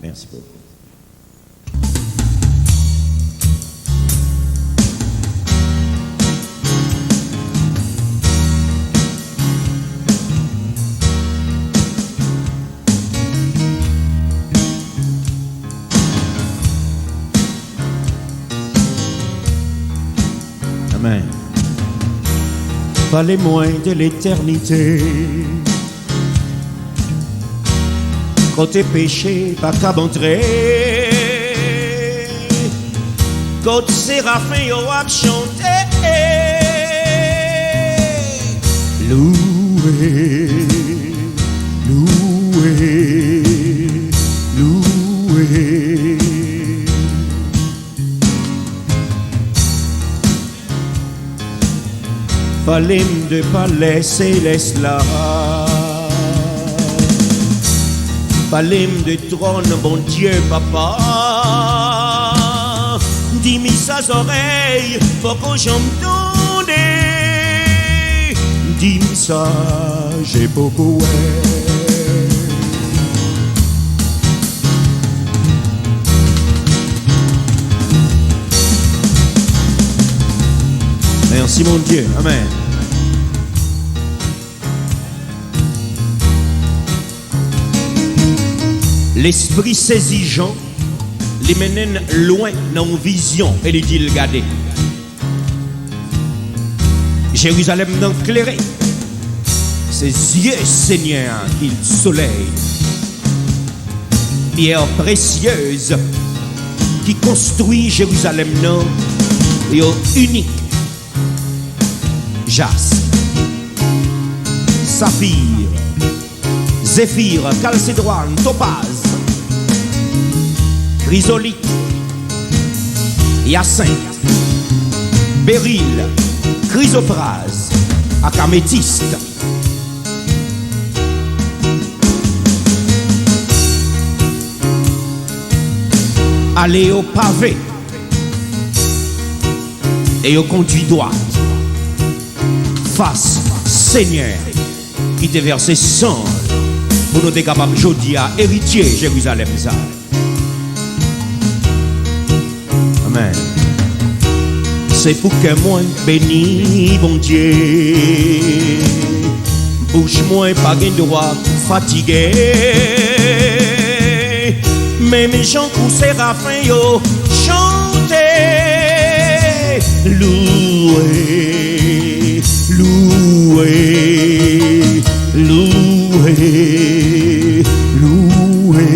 Merci beaucoup. Amen. Pas les moyens de l'éternité. Quand t'es péché, pas qu'à montrer. Quand Séraphin yo a chanté. Loué, loué, loué. Palais de palais céleste là. Palais de trône, bon Dieu, papa. Dis-moi ça oreilles, faut qu'on j'en donne. Dis-moi ça, j'ai beaucoup Merci mon Dieu, amen. L'esprit saisit Jean, les mène loin dans une vision et les dit le garder. Jérusalem d'enclairé, ses yeux Seigneur qu'il soleil, pierre précieuse qui construit Jérusalem non et unique. Jaspe, saphir, zéphyr, calcédoine, topaz, chrysolite, hyacinthe, béryl, chrysoprase, acamétiste. Allez au pavé et au conduit droit. Face, Seigneur, qui te verse sang pour nous être capables aujourd'hui à héritier Jérusalem. Amen. C'est pour que moi béni, bon Dieu. Bouche moi pas de droit fatigué. Mais mes gens pour Séraphin yo chanter, louer, louer, louer, louer.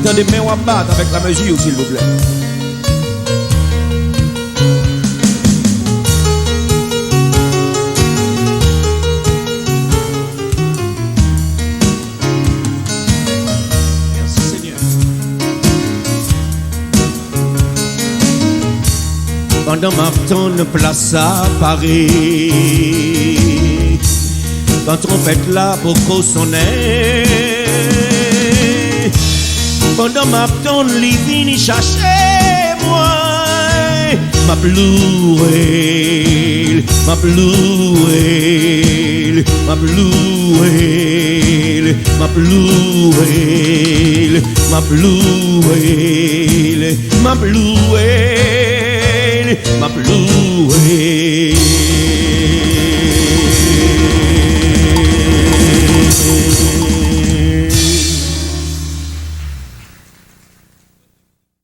Dans des mains à battre avec la mesure, s'il vous plaît. Merci Seigneur. Pendant ma tonne place à Paris, quand trompette là pour qu'on sonner. Pendant ma tonne, li vini chercher moi. Ma ploué, ma ploué, ma ploué, ma ploué, ma ploué, ma ploué, ma ploué.